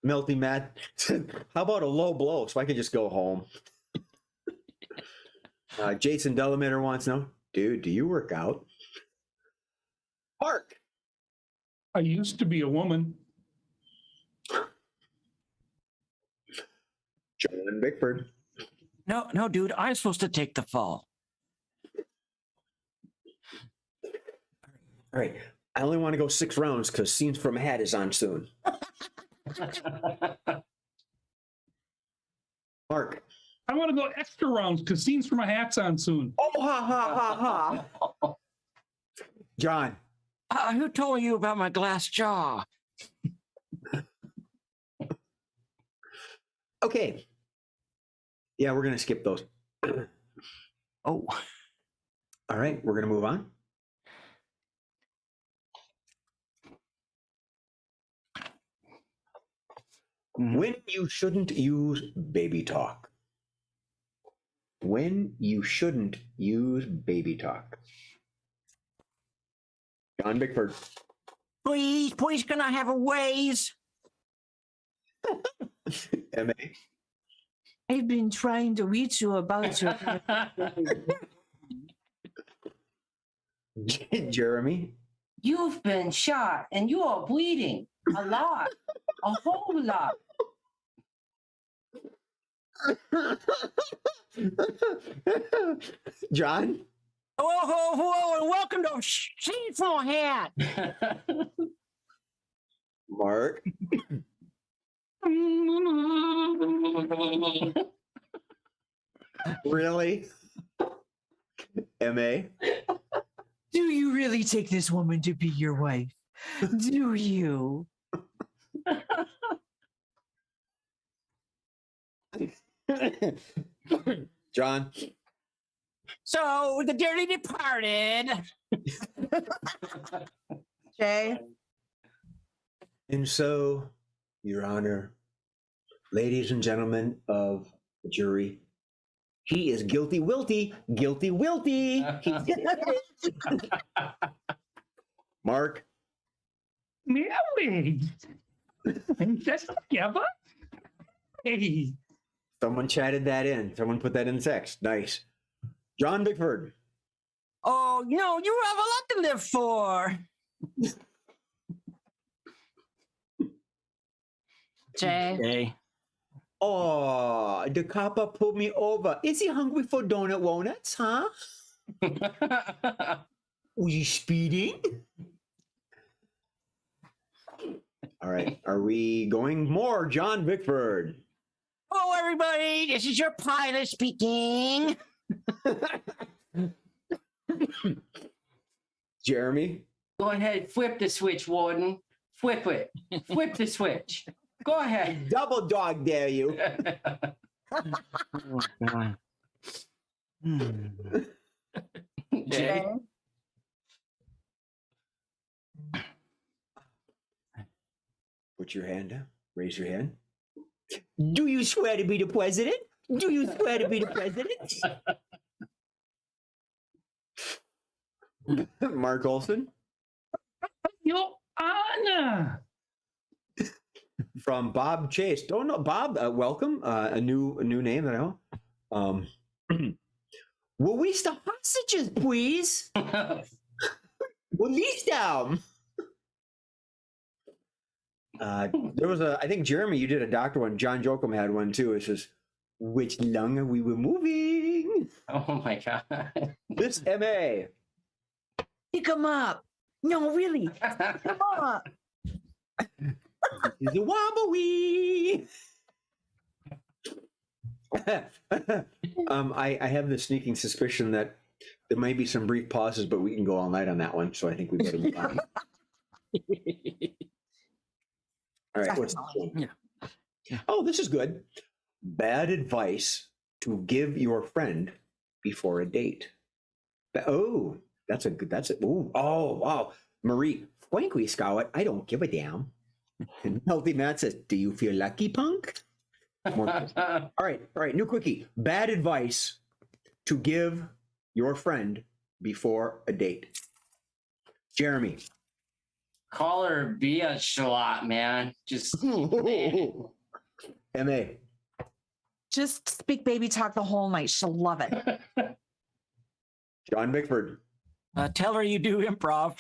Melty Matt. How about a low blow so I can just go home? Jason Delamater wants to know, dude, do you work out? Mark. I used to be a woman. John Bickford. No, dude, I'm supposed to take the fall. All right. I only want to go 6 rounds because Scenes from a Hat is on soon. Mark. I want to go extra rounds because Scenes from a Hat's on soon. Oh, ha, ha, ha, ha. John. Who told you about my glass jaw? Okay. Yeah, we're going to skip those. Oh. All right, we're going to move on. When you shouldn't use baby talk. When you shouldn't use baby talk. John Bickford. Please, can I have a ways? MA. I've been trying to reach you about your. Jeremy. You've been shot and you are bleeding a lot, a whole lot. John. Whoa, and welcome to Scenes from a Hat. Mark. Really? MA. Do you really take this woman to be your wife? Do you? John. So, the dearly departed. Jay? And so, Your Honor, ladies and gentlemen of the jury, he is guilty wilty, guilty wilty. Mark. Mary. That's together? Hey. Someone chatted that in. Someone put that in text. Nice. John Bickford. Oh, you have a lot to live for. Jay? Okay. Oh, the copper pulled me over. Is he hungry for donut walnuts, huh? Was he speeding? All right. Are we going more? John Bickford. Hello, everybody. This is your pilot speaking. Jeremy. Go ahead, flip the switch, Warden. Flip it. Flip the switch. Go ahead. Double dog dare you. Oh, God. Hmm. Jay? Put your hand down. Raise your hand. Do you swear to be the president? Do you swear to be the president? Mark Olson Your Honor. from Bob Chase. Don't know Bob. Welcome. A new name that I know. Release the hostages, please. Release them. There was I think Jeremy, you did a doctor one. John Jokum had one too. It says, which lung are we removing? Oh my God. This MA. Pick them up. No, really. Pick them up. The wobbly. I have the sneaking suspicion that there might be some brief pauses, but we can go all night on that one. So I think we better move on. All right. What's this one? Yeah. Oh, this is good. Bad advice to give your friend before a date. Oh, that's a good. That's it. Oh, wow. Marie, frankly, Scarlett, I don't give a damn. And Healthy Matt says, "Do you feel lucky, punk?" All right. New quickie. Bad advice to give your friend before a date. Jeremy. Call her bitch a lot, man. Just MA. Just speak baby talk the whole night. She'll love it. John Bickford. Tell her you do improv.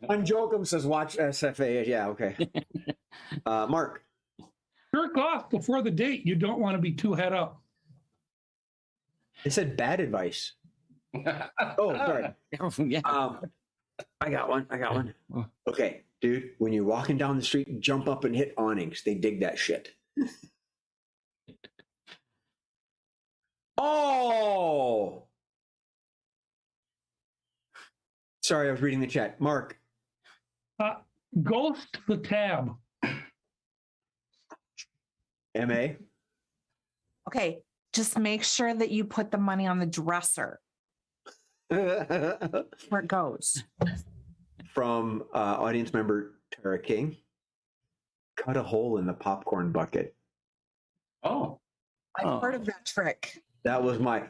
John Jokum says, watch SFA. Yeah, okay. Mark. Jerk off before the date. You don't want to be too head up. They said bad advice. Oh, sorry. Yeah. I got one. Okay, dude, when you're walking down the street, jump up and hit awnings. They dig that shit. Oh! Sorry, I was reading the chat. Mark. Ghost the tab. MA. Okay, just make sure that you put the money on the dresser where it goes. From audience member Tara King. Cut a hole in the popcorn bucket. Oh, I've heard of that trick. That was my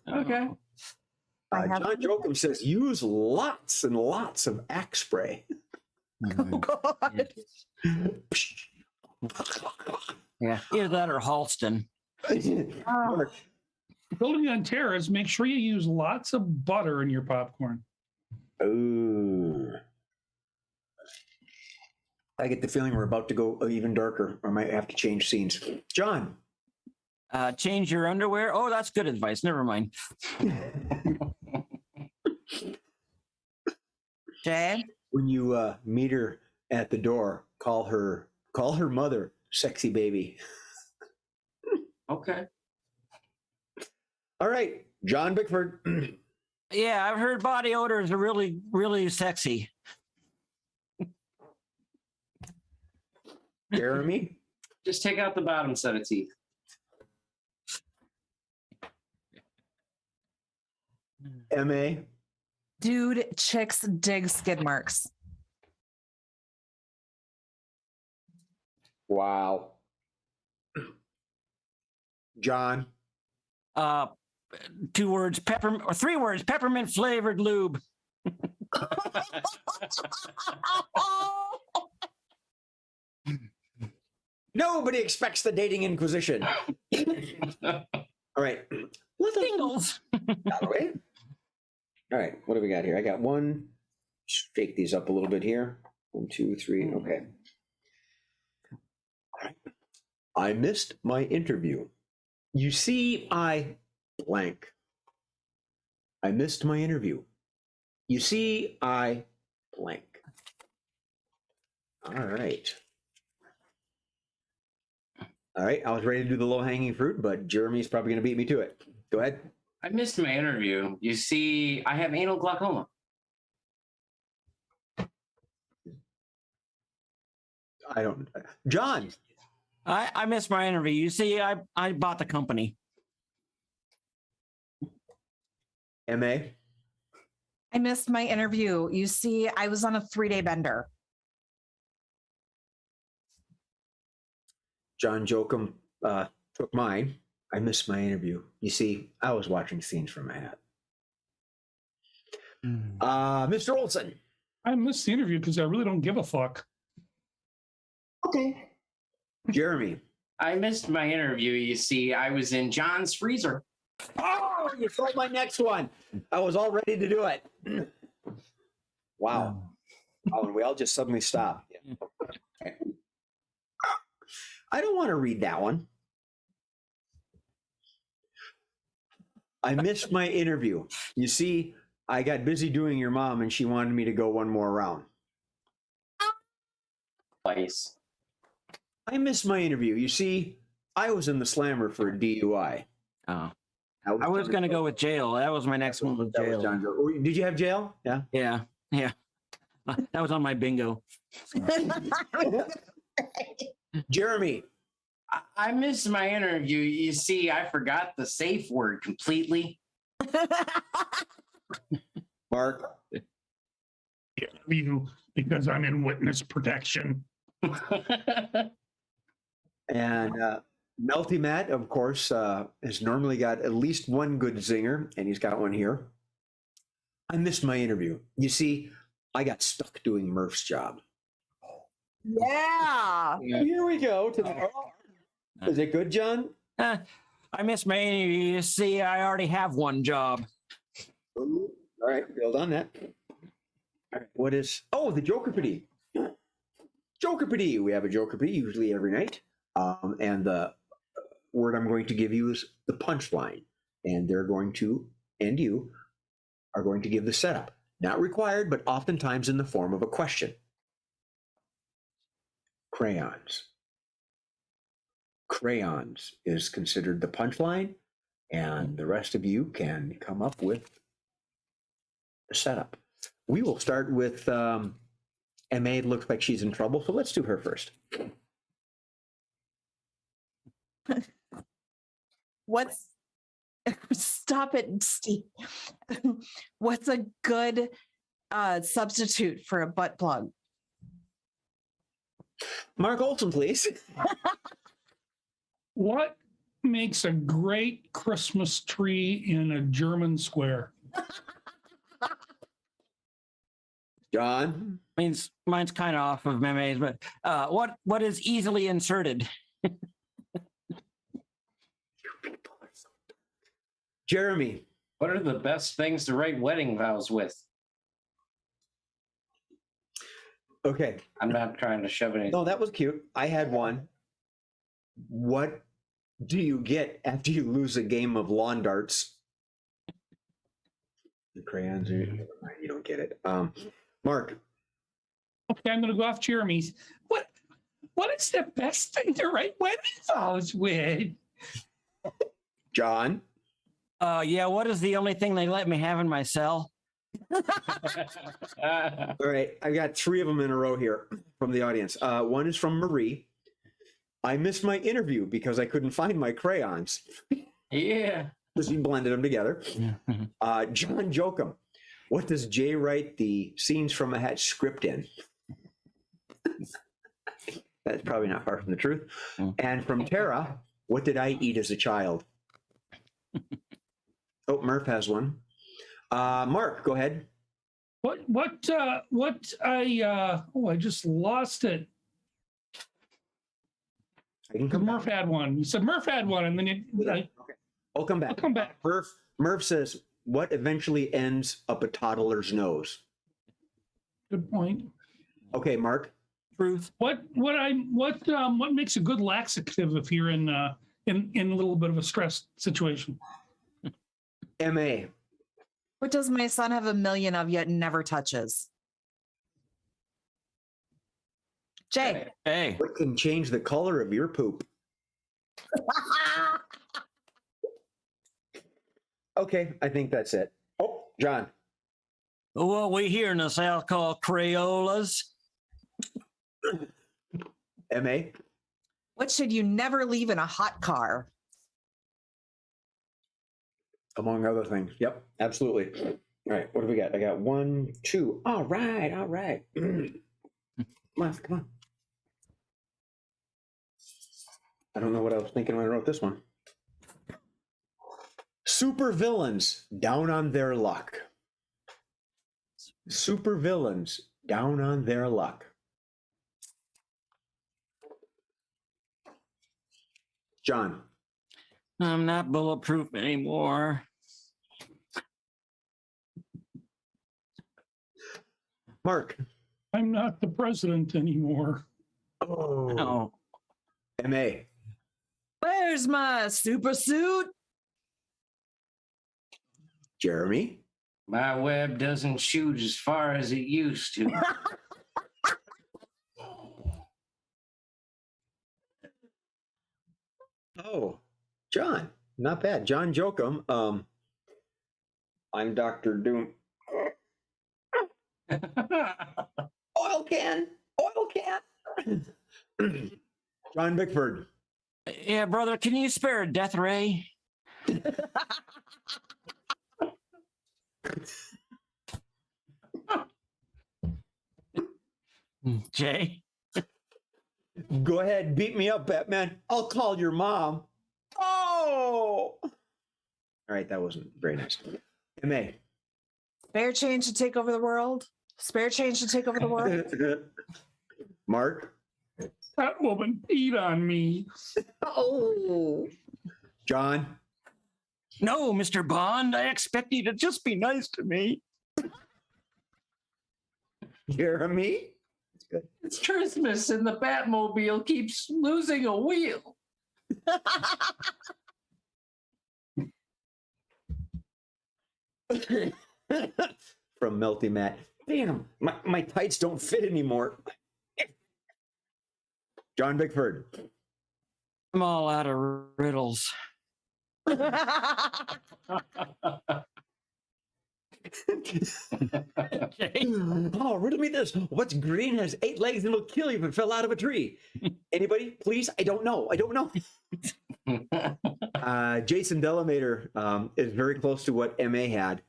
okay. John Jokum says use lots and lots of axe spray. Oh God. Yeah. Either that or Halston. Mark. Building on terrors, make sure you use lots of butter in your popcorn. Ooh. I get the feeling we're about to go even darker, or might have to change scenes. John. Change your underwear. Oh, that's good advice. Never mind. Jay? When you meet her at the door, call her mother sexy baby. Okay. All right, John Bickford. Yeah, I've heard body odors are really, really sexy. Jeremy. Just take out the bottom set of teeth. MA. Dude, chicks dig skid marks. Wow. John. 2 words, or 3 words, peppermint flavored lube. Nobody expects the dating inquisition. All right. Singles. All right. What do we got here? I got one. Shake these up a little bit here. 1, 2, 3. Okay. All right. I missed my interview. You see, I blank. I missed my interview. You see, I blank. All right. All right. I was ready to do the low-hanging fruit, but Jeremy's probably going to beat me to it. Go ahead. I missed my interview. You see, I have anal glaucoma. I don't. John. I missed my interview. You see, I bought the company. MA. I missed my interview. You see, I was on a 3-day bender. John Jokum took mine. I missed my interview. You see, I was watching scenes from a hat. Mr. Olson. I missed the interview because I really don't give a fuck. Okay. Jeremy. I missed my interview. You see, I was in John's freezer. Oh, you stole my next one. I was all ready to do it. Wow. Oh, and we all just suddenly stopped. Okay. I don't want to read that one. I missed my interview. You see, I got busy doing your mom and she wanted me to go one more round. Place. I missed my interview. You see, I was in the slammer for a DUI. Oh, I was going to go with jail. That was my next one with That was jail. John Joe. Did you have jail? Yeah. Yeah. Yeah. That was on my bingo. Jeremy. I missed my interview. You see, I forgot the safe word completely. Mark. You, because I'm in witness protection. And Melty Matt, of course, has normally got at least one good zinger, and he's got one here. I missed my interview. You see, I got stuck doing Murph's job. Yeah. Here we go. Is it good, John? I missed my interview. You see, I already have one job. All right, build on that. All right, what is? Oh, the Jokerpity. Jokerpity. We have a Jokerpity usually every night. And the word I'm going to give you is the punchline. And they're going to, and you are going to give the setup. Not required, but oftentimes in the form of a question. Crayons. Crayons is considered the punchline, and the rest of you can come up with the setup. We will start with MA. It looks like she's in trouble, so let's do her first. Stop it, Steve. What's a good substitute for a butt plug? Mark Olson, please. What makes a great Christmas tree in a German square? John. Mine's kind of off of memories, but what is easily inserted? Jeremy. What are the best things to write wedding vows with? Okay. I'm not trying to shove anything. No, that was cute. I had one. What do you get after you lose a game of lawn darts? The crayons are, you don't get it. Mark. Okay, I'm going to go off Jeremy's. What is the best thing to write wedding vows with? John. Yeah, what is the only thing they let me have in my cell? All right, I got 3 of them in a row here from the audience. One is from Marie. I missed my interview because I couldn't find my crayons. Yeah. Because you blended them together. John Jokum. What does Jay write the scenes from a hat script in? That's probably not far from the truth. And from Tara, what did I eat as a child? Oh, Murph has one. Mark, go ahead. I just lost it. I can come Murph had one. You said Murph had one, and then Okay. I'll come back. I'll come back. Murph says, what eventually ends up a toddler's nose? Good point. Okay, Mark. Truth. What makes a good laxative if you're in a little bit of a stress situation? MA. What does my son have a million of yet never touches? Jay. Hey. What can change the color of your poop? Okay, I think that's it. Oh, John. What we here in the South call Crayolas. M.A.? What should you never leave in a hot car? Among other things. Yep, absolutely. All right, what do we got? I got 1, 2. All right, all right. Come on, come on. I don't know what I was thinking when I wrote this one. Super villains down on their luck. Super villains down on their luck. John. I'm not bulletproof anymore. Mark. I'm not the president anymore. Oh. Oh, M.A. Where's my super suit? Jeremy. My web doesn't shoot as far as it used to. Oh, John. Not bad. John Jokum. I'm Dr. Doom. Oil can. Oil can. John Bickford. yeah, brother, can you spare a death ray? Jay? Go ahead, beat me up, Batman. I'll call your mom. Oh! All right, that wasn't very nice. M.A. Spare change to take over the world? Spare change to take over the world? Mark. That woman peed on me. Oh. John. No, Mr. Bond, I expect you to just be nice to me. Jeremy. It's Christmas and the Batmobile keeps losing a wheel. From Melty Matt. Damn, my tights don't fit anymore. John Bickford. I'm all out of riddles. Jay? Oh, riddle me this. What's green, has 8 legs, and will kill you if it fell out of a tree? Anybody? Please? I don't know. I don't know. Jason Delamater is very close to what M.A. had.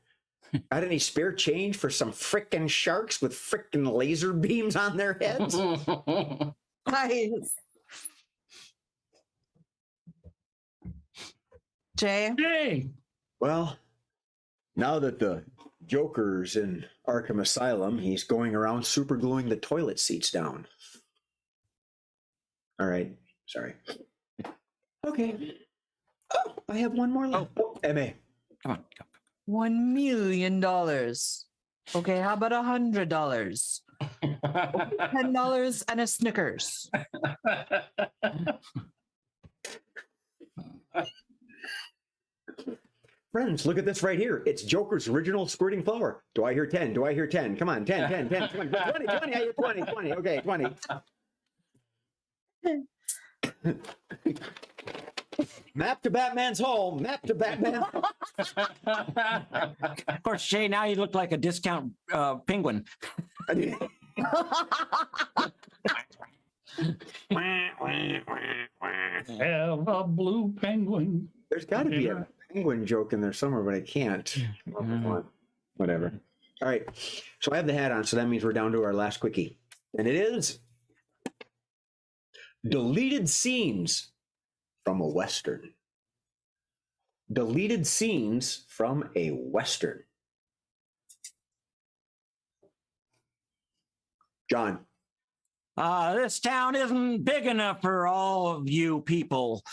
Got any spare change for some frickin' sharks with frickin' laser beams on their heads? Nice. Jay? Hey, Well, now that the Joker's in Arkham Asylum, he's going around super gluing the toilet seats down. All right. Sorry. Okay. Oh, I have one more left. Oh, M.A. Come on, go. $1 million. Okay, how about $100? $10 and a Snickers. Friends, look at this right here. It's Joker's original squirting flower. Do I hear 10? Do I hear 10? Come on, 10, 10, 10, 20, 20, 20. I hear 20, 20. Okay, 20. Map to Batman's home. Map to Batman. Of course, Jay, now you look like a discount penguin. have a blue penguin. There's got to be a penguin joke in there somewhere, but I can't. Whatever. All right. So I have the hat on, so that means we're down to our last quickie. And it is deleted scenes from a Western. Deleted scenes from a Western. John. This town isn't big enough for all of you people.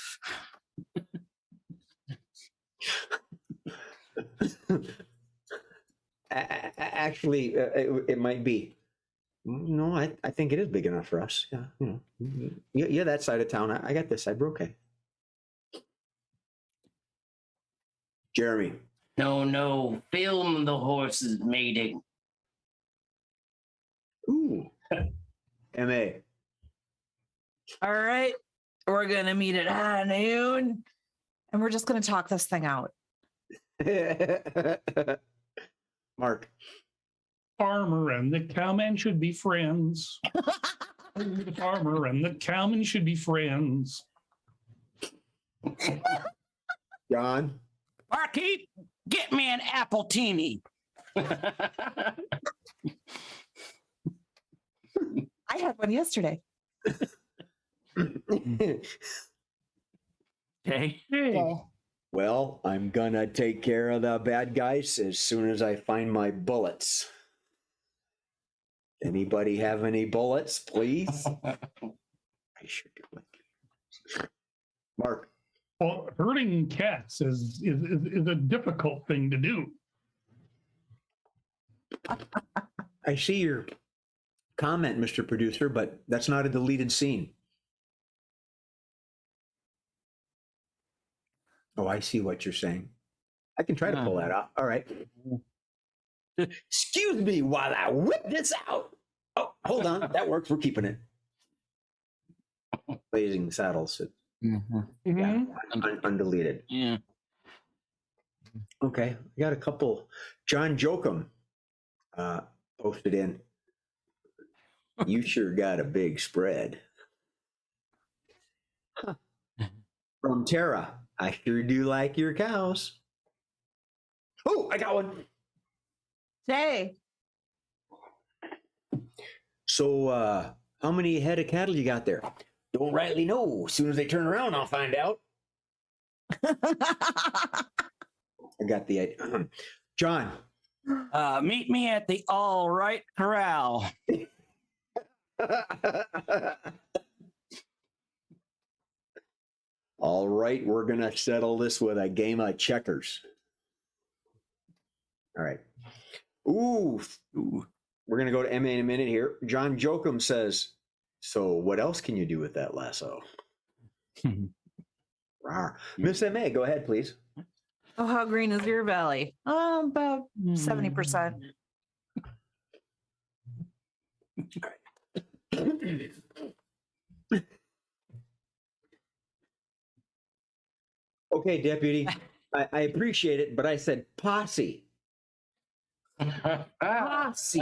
Actually, it might be. No, I think it is big enough for us. Yeah, you know, you're that side of town. I got this side. We're okay. Jeremy. No, film the horses mating. Ooh. M.A. All right, we're gonna meet at high noon, and we're just gonna talk this thing out. Mark. Farmer and the cowman should be friends. the farmer and the cowman should be friends. John. Barkeep, get me an appletini. I had one yesterday. Okay. Hey, Well, I'm gonna take care of the bad guys as soon as I find my bullets. Anybody have any bullets, please? I sure do. Mark. well, herding cats is a difficult thing to do. I see your comment, Mr. Producer, but that's not a deleted scene. Oh, I see what you're saying. I can try to pull that off. All right. Excuse me while I whip this out. Oh, hold on. That works. We're keeping it. Blazing Saddles. Yeah, undeleted. Yeah. Okay. I got a couple. John Jokum posted in. You sure got a big spread. Huh. From Tara. I sure do like your cows. Oh, I got one. Hey, So, how many head of cattle you got there? Don't rightly know. As soon as they turn around, I'll find out. I got the idea. John. Meet me at the All Right Corral. All right, we're going to settle this with a game of checkers. All right. Ooh. We're going to go to MA in a minute here. John Jokum says, so what else can you do with that lasso? Miss MA, go ahead, please. oh, how green is your valley? About 70%. Okay, Deputy, I appreciate it, but I said posse. Posse.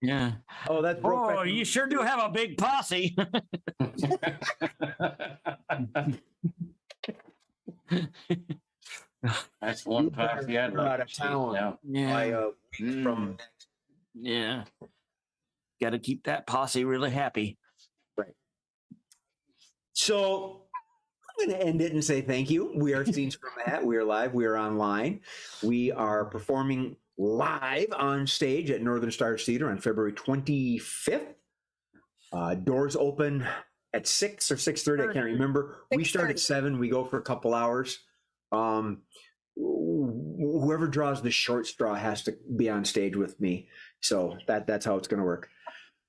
Yeah. Oh, that's Oh, you sure do have a big posse. That's one posse I'd like out of to see town now. by Yeah. a week from Yeah. Got to keep that posse really happy. So I'm going to end it and say thank you. We are Scenes from a Hat. We are live. We are online. We are performing live on stage at Northern Stars Theater on February 25th. Doors open at 6 or 6:30. I can't remember. We start at 7. We go for a couple hours. Whoever draws the short straw has to be on stage with me. So that's how it's going to work.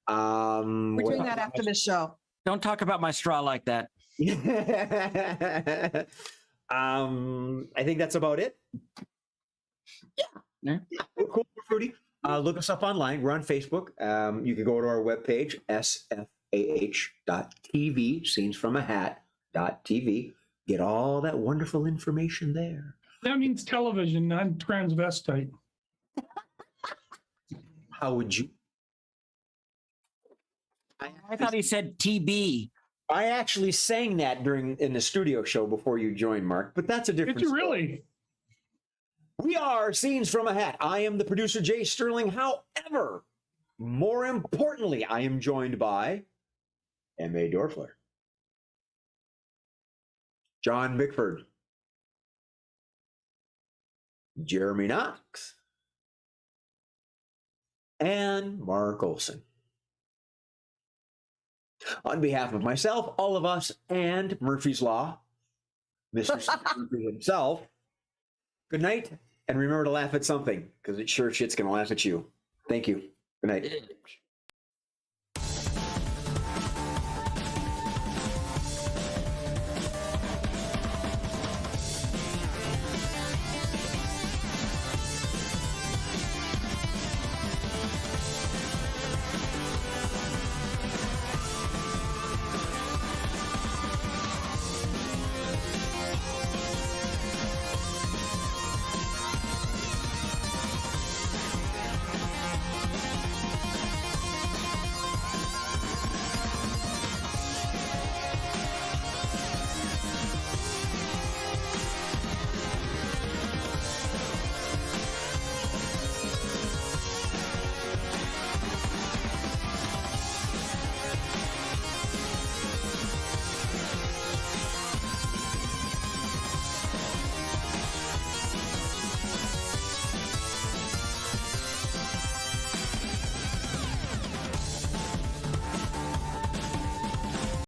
We're doing that after the show. Don't talk about my straw like that. I think that's about it. Yeah. We're cool. We're fruity. Look us up online. We're on Facebook. You can go to our webpage, sfah.tv, scenesfromahat.tv. Get all that wonderful information there. That means television, not transvestite. How would you? I thought he said TB. I actually sang that in the studio show before you joined, Mark, but that's a different Did you story. really? We are Scenes from a Hat. I am the producer, Jay Sterling. However, more importantly, I am joined by M.A. Dorfler, John Bickford, Jeremy Knox, and Mark Olson. On behalf of myself, all of us, and Murphy's Law, Mr. Murphy himself, good night, and remember to laugh at something, because it sure shit's going to laugh at you. Thank you. Good night.